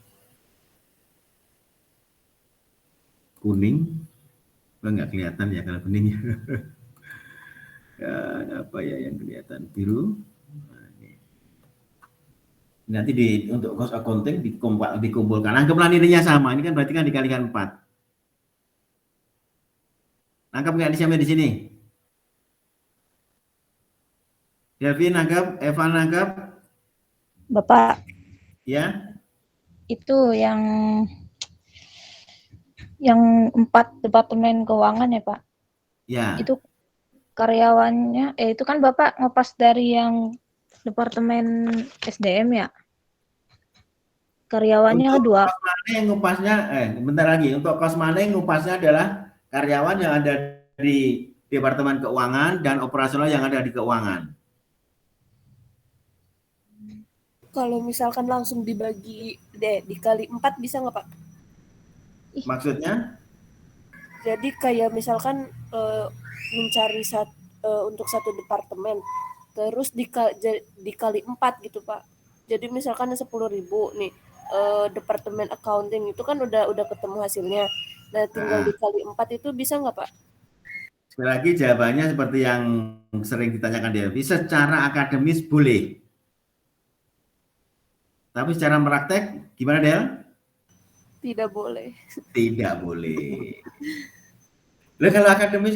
Speaker 1: kuning, nggak kelihatan ya kalau kuningnya. Ya, apa ya yang kelihatan, biru. Nah, ini. Nanti untuk cost accounting dikumpulkan. Anggaplah nilainya sama, ini kan berarti kan dikalikan 4. Nangkap nggak sampai di sini? Delvin nangkap, Eva nangkap?
Speaker 3: Bapak,
Speaker 1: Ya.
Speaker 3: itu yang 4 departemen keuangan ya Pak?
Speaker 1: Ya.
Speaker 3: Itu karyawannya, itu kan Bapak ngepas dari yang departemen SDM ya? Karyawannya
Speaker 1: Untuk
Speaker 3: 2.
Speaker 1: kos mana yang ngupasnya, bentar lagi, untuk kos mana yang ngupasnya adalah karyawan yang ada di Departemen Keuangan dan operasional yang ada di keuangan.
Speaker 2: Kalau misalkan langsung dibagi dikali 4 bisa nggak Pak?
Speaker 1: Maksudnya?
Speaker 2: Jadi kayak misalkan mencari untuk satu departemen, terus dikali 4 gitu Pak. Jadi misalkan 10.000 nih, departemen accounting itu kan udah ketemu hasilnya. Nah tinggal dikali 4 itu bisa nggak Pak?
Speaker 1: Sekali lagi jawabannya seperti yang sering ditanyakan Delvi, secara akademis boleh. Tapi secara praktek gimana Del?
Speaker 2: Tidak boleh.
Speaker 1: Tidak boleh. Lah kalau akademis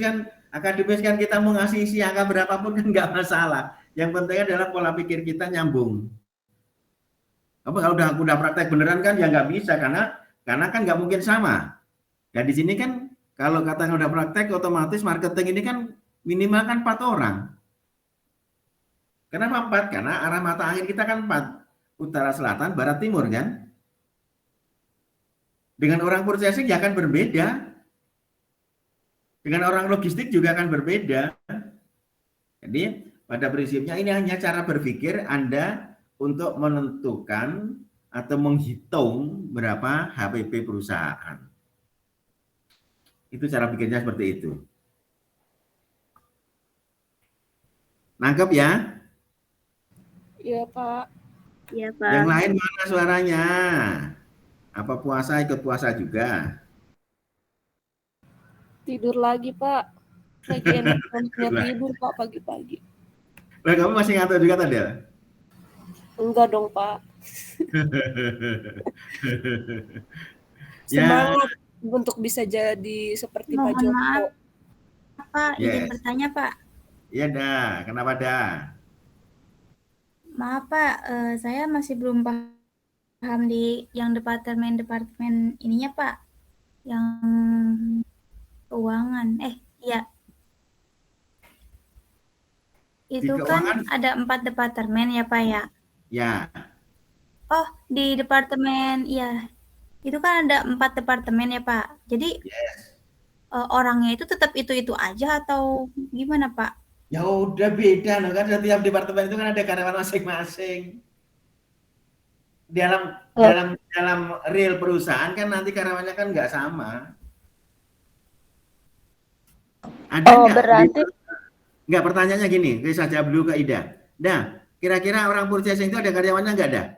Speaker 1: kan kita mau ngasih isi angka berapapun kan nggak masalah. Yang penting adalah pola pikir kita nyambung. Apa kalau udah praktek beneran kan ya nggak bisa karena kan nggak mungkin sama. Dan di sini kan kalau katakan udah praktek otomatis marketing ini kan minimal kan 4 orang. Kenapa 4? Karena arah mata angin kita kan 4. Utara, selatan, barat, timur kan. Dengan orang purchasing ya akan berbeda. Dengan orang logistik juga akan berbeda. Jadi pada prinsipnya ini hanya cara berpikir Anda untuk menentukan atau menghitung berapa HPP perusahaan. Itu cara pikirnya seperti itu. Nangkep ya?
Speaker 2: Iya Pak.
Speaker 3: Iya,
Speaker 1: Yang
Speaker 3: Pak.
Speaker 1: lain mana suaranya? Apa puasa ikut puasa juga?
Speaker 2: Tidur lagi, Pak. Lagi enak-enaknya tidur, Pak, pagi-pagi.
Speaker 1: Lah, kamu masih ngantuk juga tadi?
Speaker 2: Enggak dong, Pak.
Speaker 1: Ya,
Speaker 2: Semangat untuk bisa jadi seperti Pak
Speaker 3: Mohon maaf,
Speaker 2: Joko.
Speaker 3: Pak. Izin
Speaker 1: yes.
Speaker 3: bertanya, Pak.
Speaker 1: Iya dah. Kenapa dah?
Speaker 3: Maaf, Pak. Saya masih belum paham di yang departemen-departemen ininya, Pak. Yang keuangan. Iya.
Speaker 1: Di
Speaker 3: Itu kan
Speaker 1: keuangan?
Speaker 3: ada 4 departemen ya, Pak ya?
Speaker 1: Ya.
Speaker 3: Oh, di departemen, iya. Itu kan ada 4 departemen ya, Pak. Jadi
Speaker 1: Yes.
Speaker 3: orangnya itu tetap itu-itu aja atau gimana, Pak?
Speaker 1: Ya udah beda loh kan, setiap departemen itu kan ada karyawan masing-masing. Dalam
Speaker 4: Oh.
Speaker 1: dalam real perusahaan kan nanti karyawannya kan nggak sama. Ada
Speaker 4: Oh,
Speaker 1: nggak?
Speaker 4: berarti
Speaker 1: Nggak, pertanyaannya gini, saya jawab dulu ke Ida. Dah, kira-kira orang purchasing itu ada karyawannya nggak ada?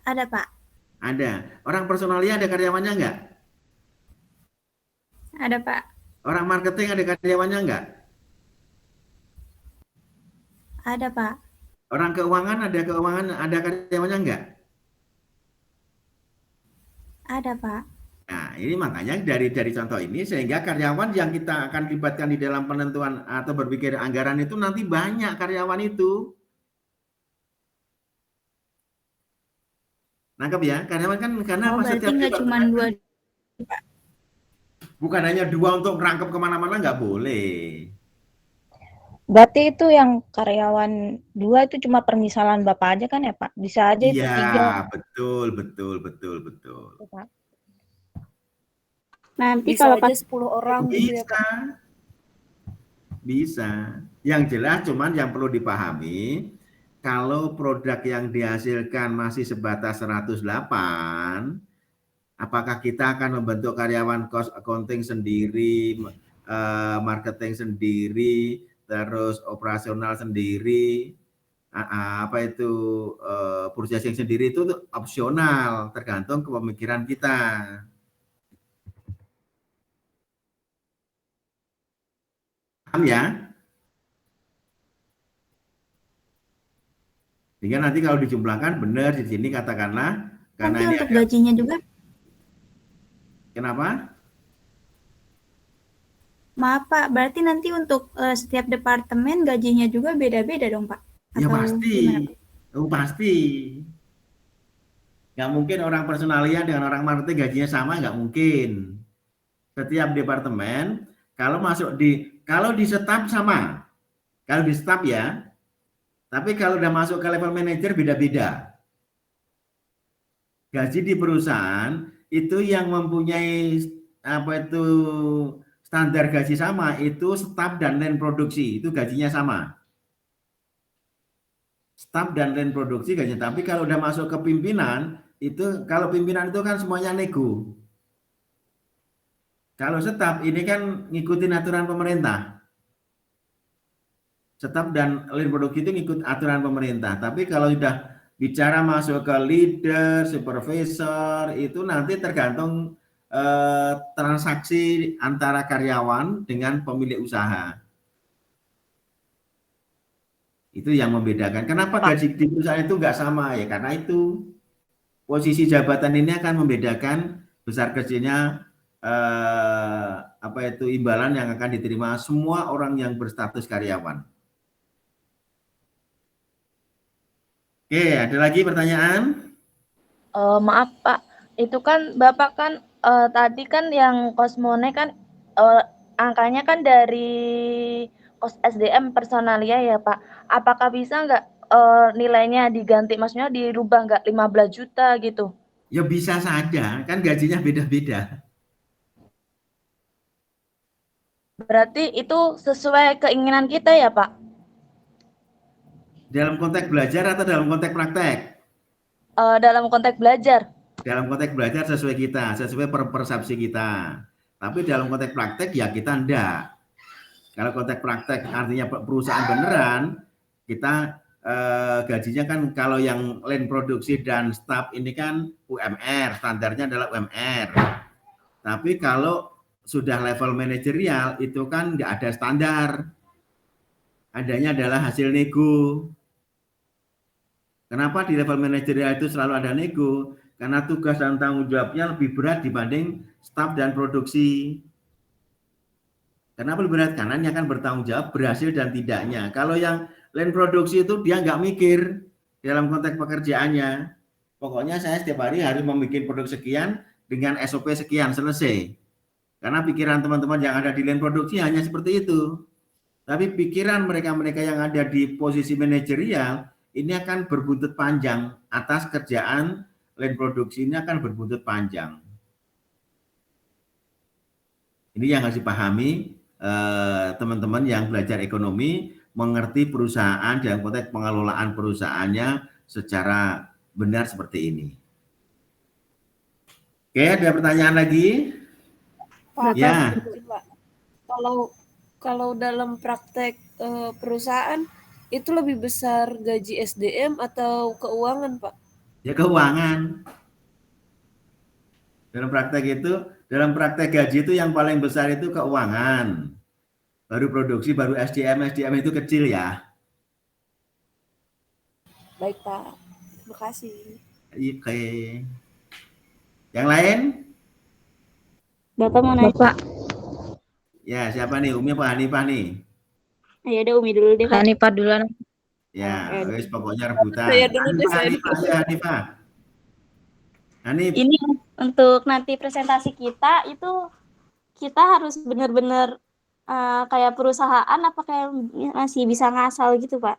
Speaker 3: Ada, Pak.
Speaker 1: Ada. Orang personalia ada karyawannya nggak?
Speaker 3: Ada, Pak.
Speaker 1: Orang marketing ada karyawannya nggak?
Speaker 3: Ada, Pak.
Speaker 1: Orang keuangan ada karyawannya nggak?
Speaker 3: Ada, Pak.
Speaker 1: Nah, ini makanya dari contoh ini sehingga karyawan yang kita akan libatkan di dalam penentuan atau berpikir anggaran itu nanti banyak karyawan itu. Nangkep ya? Karyawan kan karena
Speaker 3: Oh, berarti
Speaker 1: setiap
Speaker 3: nggak cuma
Speaker 1: departemen
Speaker 3: 2, Pak.
Speaker 1: bukan hanya 2 untuk rangkap kemana-mana, nggak boleh.
Speaker 4: berarti itu yang karyawan 2 itu cuma permisalan Bapak aja kan ya, Pak? Bisa aja itu
Speaker 1: Iya,
Speaker 4: 3,
Speaker 1: betul.
Speaker 4: Pak.
Speaker 3: Nanti
Speaker 2: Bisa
Speaker 3: kalau
Speaker 2: aja 10 orang gitu ya,
Speaker 1: Bisa,
Speaker 2: Pak.
Speaker 1: bisa. Yang jelas cuman yang perlu dipahami, kalau produk yang dihasilkan masih sebatas 108, apakah kita akan membentuk karyawan cost accounting sendiri, marketing sendiri, terus operasional sendiri, apa itu purchasing sendiri, itu opsional, tergantung kepemikiran kita. Paham ya? Sehingga nanti kalau dijumlahkan benar di sini katakanlah karena
Speaker 3: nanti
Speaker 1: ini
Speaker 3: untuk
Speaker 1: ada,
Speaker 3: gajinya juga.
Speaker 1: kenapa?
Speaker 3: Maaf, Pak. Berarti nanti untuk setiap departemen gajinya juga beda-beda dong, Pak?
Speaker 1: Ya
Speaker 3: Atau
Speaker 1: pasti,
Speaker 3: gimana, Pak?
Speaker 1: pasti. Nggak mungkin orang personalia dengan orang marketing gajinya sama, nggak mungkin. Setiap departemen kalau di staf sama, kalau di staf ya, tapi kalau udah masuk ke level manajer beda-beda. Gaji di perusahaan itu yang mempunyai apa itu standar gaji sama itu staf dan line produksi, itu gajinya sama. Staf dan line produksi gajinya, tapi kalau udah masuk ke pimpinan itu, kalau pimpinan itu kan semuanya nego. Kalau staf ini kan ngikutin aturan pemerintah. Staf dan line produksi itu ngikut aturan pemerintah. Tapi kalau sudah bicara masuk ke leader, supervisor, itu nanti tergantung transaksi antara karyawan dengan pemilik usaha. Itu yang membedakan. Kenapa gaji di perusahaan itu nggak sama ya? Karena itu posisi jabatan ini akan membedakan besar kecilnya apa itu imbalan yang akan diterima semua orang yang berstatus karyawan. Oke, ada lagi pertanyaan?
Speaker 4: Maaf Pak, itu kan Bapak kan tadi kan yang Kosmone kan angkanya kan dari kos SDM personalia ya Pak. Apakah bisa nggak nilainya diganti, maksudnya dirubah nggak 15 juta gitu?
Speaker 1: Ya bisa saja, kan gajinya beda-beda.
Speaker 4: Berarti itu sesuai keinginan kita ya Pak?
Speaker 1: Dalam konteks belajar atau dalam konteks praktek?
Speaker 4: Dalam konteks belajar.
Speaker 1: Dalam konteks belajar sesuai kita, sesuai persepsi kita. Tapi dalam konteks praktek ya kita enggak. Kalau konteks praktek artinya perusahaan beneran, kita gajinya kan kalau yang line produksi dan staff ini kan UMR, standarnya adalah UMR. Tapi kalau sudah level manajerial itu kan nggak ada standar. Adanya adalah hasil nego. Kenapa di level manajerial itu selalu ada nego? Karena tugas dan tanggung jawabnya lebih berat dibanding staff dan produksi. Kenapa lebih berat? Karena dia akan bertanggung jawab berhasil dan tidaknya. Kalau yang line produksi itu dia nggak mikir dalam konteks pekerjaannya. Pokoknya saya setiap hari harus membuat produk sekian dengan SOP sekian, selesai. Karena pikiran teman-teman yang ada di line produksi hanya seperti itu. Tapi pikiran mereka-mereka yang ada di posisi manajerial ini akan berbuntut panjang. Atas kerjaan line produksi ini akan berbuntut panjang. Ini yang harus dipahami teman-teman yang belajar ekonomi, mengerti perusahaan dalam konteks pengelolaan perusahaannya secara benar seperti ini. Oke, ada pertanyaan lagi?
Speaker 2: Pak,
Speaker 1: Ya.
Speaker 2: Pak. Kalau dalam praktek perusahaan itu lebih besar gaji SDM atau keuangan, Pak?
Speaker 1: Ya keuangan. Dalam praktek gaji itu yang paling besar itu keuangan. Baru produksi, baru SDM itu kecil ya.
Speaker 2: Baik, Pak. Terima kasih.
Speaker 1: Oke. Yang lain?
Speaker 5: Bapak mau nanya.
Speaker 3: Bapak,
Speaker 1: Ya, siapa nih? Umi apa Hanifah nih?
Speaker 5: Ya udah Umi dulu deh, Pak.
Speaker 3: Hanifah duluan.
Speaker 1: Ya, wis pokoknya rebutan.
Speaker 2: Saya dulu deh, saya
Speaker 1: Hanifah, ya Hanifah. Hanif.
Speaker 5: Ini untuk nanti presentasi kita itu kita harus benar-benar kayak perusahaan apa kayak masih bisa ngasal gitu, Pak?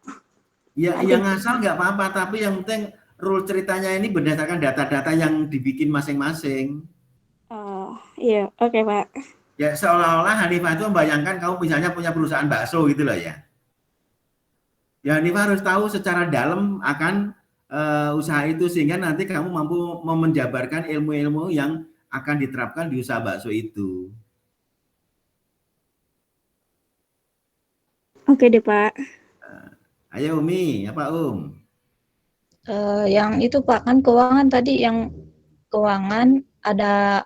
Speaker 1: Ya, yang ngasal nggak apa-apa, tapi yang penting rule ceritanya ini berdasarkan data-data yang dibikin masing-masing.
Speaker 5: Oh, iya, oke, Pak.
Speaker 1: Ya, seolah-olah Hanifah itu membayangkan kamu misalnya punya perusahaan bakso gitu loh ya. Ya, Hanifah harus tahu secara dalam akan usaha itu sehingga nanti kamu mampu menjabarkan ilmu-ilmu yang akan diterapkan di usaha bakso itu.
Speaker 5: Oke deh, Pak.
Speaker 1: Ayo Umi, apa
Speaker 3: Yang itu Pak, kan keuangan tadi, yang keuangan ada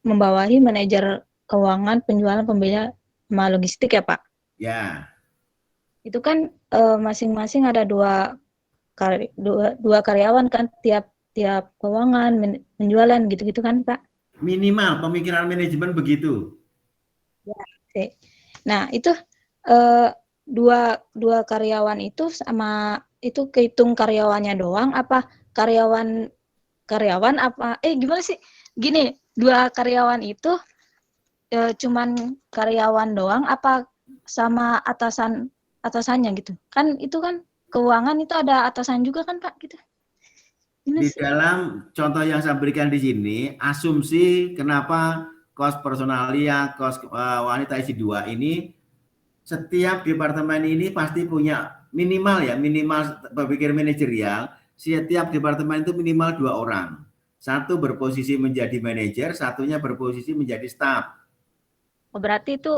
Speaker 3: membawahi manajer keuangan, penjualan, pembelian, sama logistik ya Pak?
Speaker 1: Ya.
Speaker 3: Itu kan masing-masing ada dua karyawan kan, tiap keuangan, penjualan gitu-gitu kan Pak?
Speaker 1: Minimal pemikiran manajemen begitu.
Speaker 3: Ya. Nah itu dua karyawan itu sama itu kehitung karyawannya doang apa karyawan apa gimana sih gini, dua karyawan itu cuman karyawan doang apa sama atasannya gitu kan? Itu kan keuangan itu ada atasan juga kan Pak gitu. Gimana
Speaker 1: Di
Speaker 3: sih?
Speaker 1: dalam contoh yang saya berikan di sini, asumsi kenapa kos personalia, kos wanita isi 2 ini, setiap departemen ini pasti punya minimal berpikir manajerial, setiap departemen itu minimal 2 orang. Satu berposisi menjadi manajer, satunya berposisi menjadi staf.
Speaker 3: Oh, berarti itu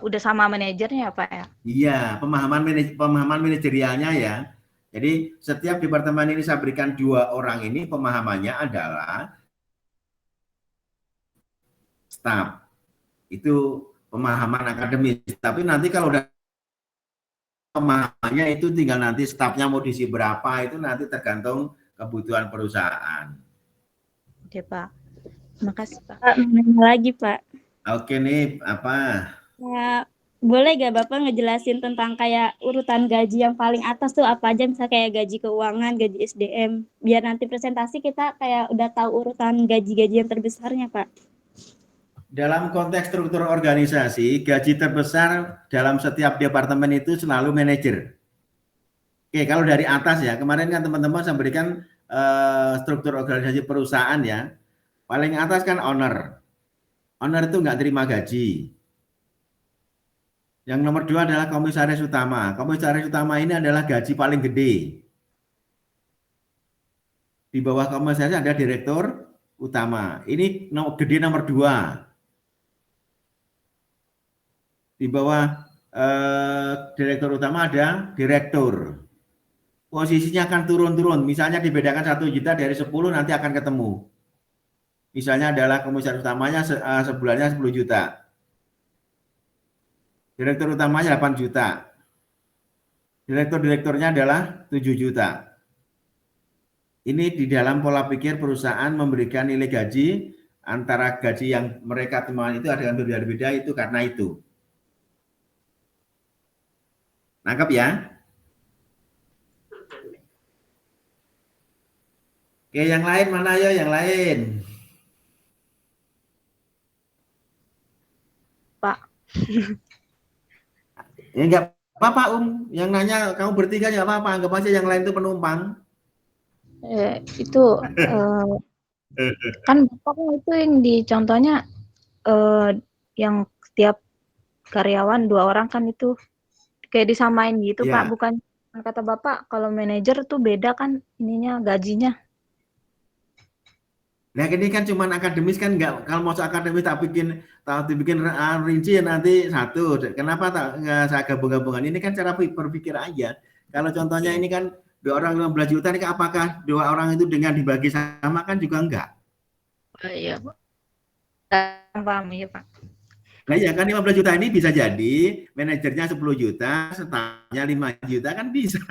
Speaker 3: udah sama manajernya ya Pak ya?
Speaker 1: Iya, pemahaman manajerialnya ya. Jadi setiap departemen ini saya berikan 2 orang ini pemahamannya adalah staf. Itu pemahaman akademis. Tapi nanti kalau udah pemahamannya itu tinggal nanti stafnya mau diisi berapa itu nanti tergantung kebutuhan perusahaan.
Speaker 3: Oke Pak. Terima kasih Pak.
Speaker 5: Pak, mau nanya lagi, Pak.
Speaker 1: Oke nih, apa?
Speaker 5: Ya, boleh gak Bapak ngejelasin tentang kayak urutan gaji yang paling atas tuh apa aja, misalnya kayak gaji keuangan, gaji SDM, biar nanti presentasi kita kayak udah tahu urutan gaji-gaji yang terbesarnya, Pak.
Speaker 1: Dalam konteks struktur organisasi, gaji terbesar dalam setiap departemen itu selalu manajer. Oke, kalau dari atas ya, kemarin kan teman-teman saya berikan struktur organisasi perusahaan ya. Paling atas kan owner. Owner itu nggak terima gaji. Yang nomor 2 adalah komisaris utama. Komisaris utama ini adalah gaji paling gede. Di bawah komisaris ada direktur utama. Ini gede nomor 2. Di bawah direktur utama ada direktur. Posisinya akan turun-turun. Misalnya dibedakan 1 juta dari 10 nanti akan ketemu. Misalnya adalah komisaris utamanya sebulannya 10 juta. Direktur utamanya 8 juta. Direkturnya adalah 7 juta. Ini di dalam pola pikir perusahaan memberikan nilai gaji antara gaji yang mereka terima itu ada yang berbeda-beda itu karena itu. Nangkep ya? Oke, yang lain mana ya? Yang lain.
Speaker 3: Pak.
Speaker 1: Ya enggak apa-apa yang nanya kamu bertiga enggak apa-apa, anggap aja yang lain itu penumpang.
Speaker 3: Itu kan Bapak itu yang di contohnya yang setiap karyawan 2 orang kan itu kayak disamain gitu
Speaker 1: Ya.
Speaker 3: Pak, bukan kata Bapak kalau manajer tuh beda kan ininya gajinya.
Speaker 1: Nah ini kan cuma akademis kan enggak, kalau mau akademis tak dibikin rinci nanti satu. Kenapa enggak saya gabung-gabungan? Ini kan cara berpikir aja. Kalau contohnya ini kan 2 orang 15 juta ini apakah 2 orang itu dengan dibagi sama kan juga enggak?
Speaker 3: Iya Pak. Paham ya Pak.
Speaker 1: Nah ya kan 15 juta ini bisa jadi manajernya 10 juta, stafnya 5 juta kan bisa.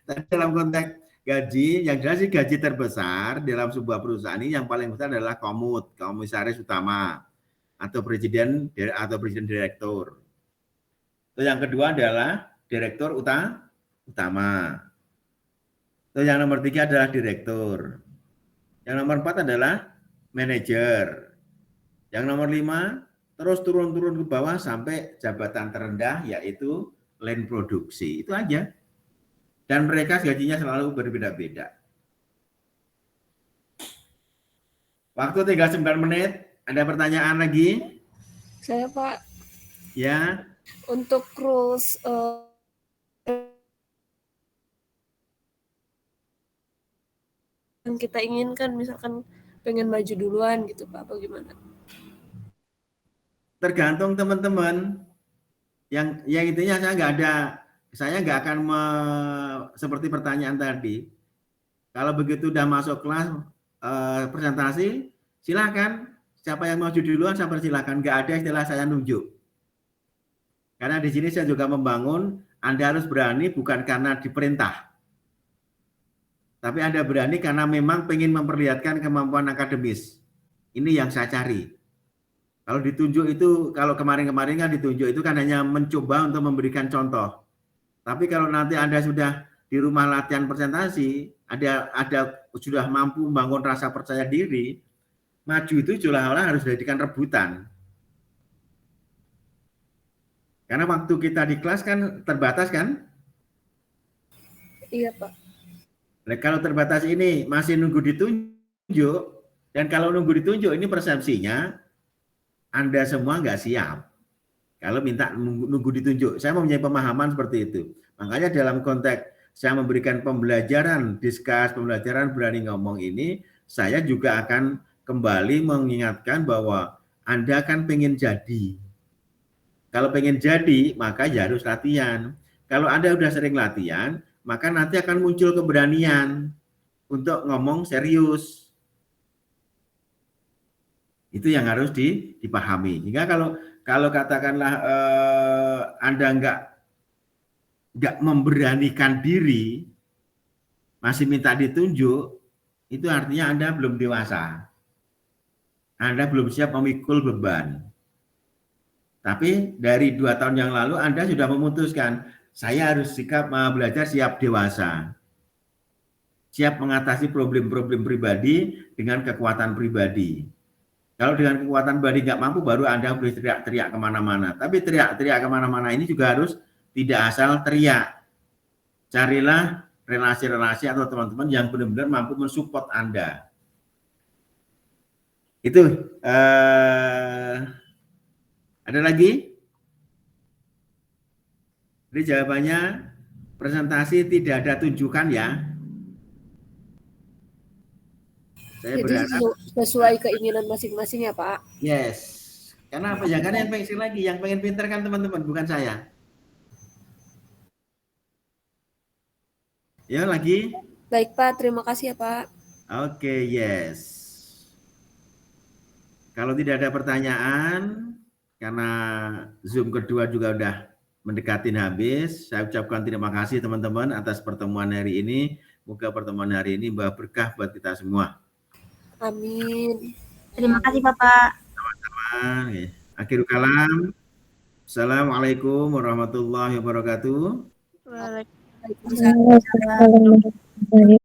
Speaker 1: Tapi dalam konteks gaji, yang jelas sih gaji terbesar dalam sebuah perusahaan ini yang paling besar adalah komisaris utama atau presiden direktur. Terus yang kedua adalah direktur utama. Terus yang nomor 3 adalah direktur. Yang nomor 4 adalah manajer. Yang nomor 5 terus turun-turun ke bawah sampai jabatan terendah yaitu line produksi. Itu aja. Dan mereka gajinya selalu berbeda-beda. Waktu tinggal 9 menit. Ada pertanyaan lagi?
Speaker 2: Saya Pak,
Speaker 1: Ya.
Speaker 2: untuk rules yang kita inginkan, misalkan pengen maju duluan gitu Pak, apa gimana?
Speaker 1: Tergantung teman-teman. Yang intinya saya nggak akan seperti pertanyaan tadi. Kalau begitu udah masuk kelas presentasi, silakan. Siapa yang maju duluan, saya persilakan. Nggak ada istilah saya nunjuk. Karena di sini saya juga membangun, Anda harus berani bukan karena diperintah. Tapi Anda berani karena memang pengen memperlihatkan kemampuan akademis. Ini yang saya cari. Kalau ditunjuk itu, kalau kemarin-kemarin kan ditunjuk itu kan hanya mencoba untuk memberikan contoh. Tapi kalau nanti Anda sudah di rumah latihan presentasi, ada sudah mampu membangun rasa percaya diri, maju itu seolah-olah harus dijadikan rebutan. Karena waktu kita di kelas kan terbatas kan?
Speaker 2: Iya Pak.
Speaker 1: Nah, kalau terbatas ini masih nunggu ditunjuk, dan kalau nunggu ditunjuk ini persepsinya Anda semua nggak siap. Kalau minta nunggu ditunjuk, saya mempunyai pemahaman seperti itu. Makanya dalam konteks saya memberikan pembelajaran, pembelajaran berani ngomong ini, saya juga akan kembali mengingatkan bahwa Anda kan pengen jadi. Kalau pengen jadi, maka ya harus latihan. Kalau Anda udah sering latihan, maka nanti akan muncul keberanian untuk ngomong serius. Itu yang harus dipahami. Sehingga kalau katakanlah Anda nggak memberanikan diri, masih minta ditunjuk, itu artinya Anda belum dewasa. Anda belum siap memikul beban. Tapi dari 2 tahun yang lalu Anda sudah memutuskan, saya harus belajar siap dewasa. Siap mengatasi problem-problem pribadi dengan kekuatan pribadi. Kalau dengan kekuatan pribadi nggak mampu, baru Anda boleh teriak-teriak kemana-mana. Tapi teriak-teriak kemana-mana ini juga harus tidak asal teriak. Carilah relasi-relasi atau teman-teman yang benar-benar mampu mensupport Anda. Itu ada lagi? Jadi jawabannya presentasi tidak ada tunjukkan ya. Saya
Speaker 2: Jadi
Speaker 1: berharap
Speaker 2: sesuai keinginan masing-masing ya Pak.
Speaker 1: yes. Karena apa ya? Karena yang pengen lagi, yang pengen pintar kan teman-teman, bukan saya. Ya lagi.
Speaker 2: Baik Pak, terima kasih ya Pak.
Speaker 1: Oke, yes. Kalau tidak ada pertanyaan, karena Zoom kedua juga udah mendekatin habis, saya ucapkan terima kasih teman-teman atas pertemuan hari ini. Semoga pertemuan hari ini membawa berkah buat kita semua.
Speaker 2: Amin.
Speaker 5: Terima kasih Bapak.
Speaker 1: Akhirul kalam. Assalamualaikum warahmatullahi wabarakatuh.
Speaker 2: Waalaikumsalam.
Speaker 3: Waalaikumsalam.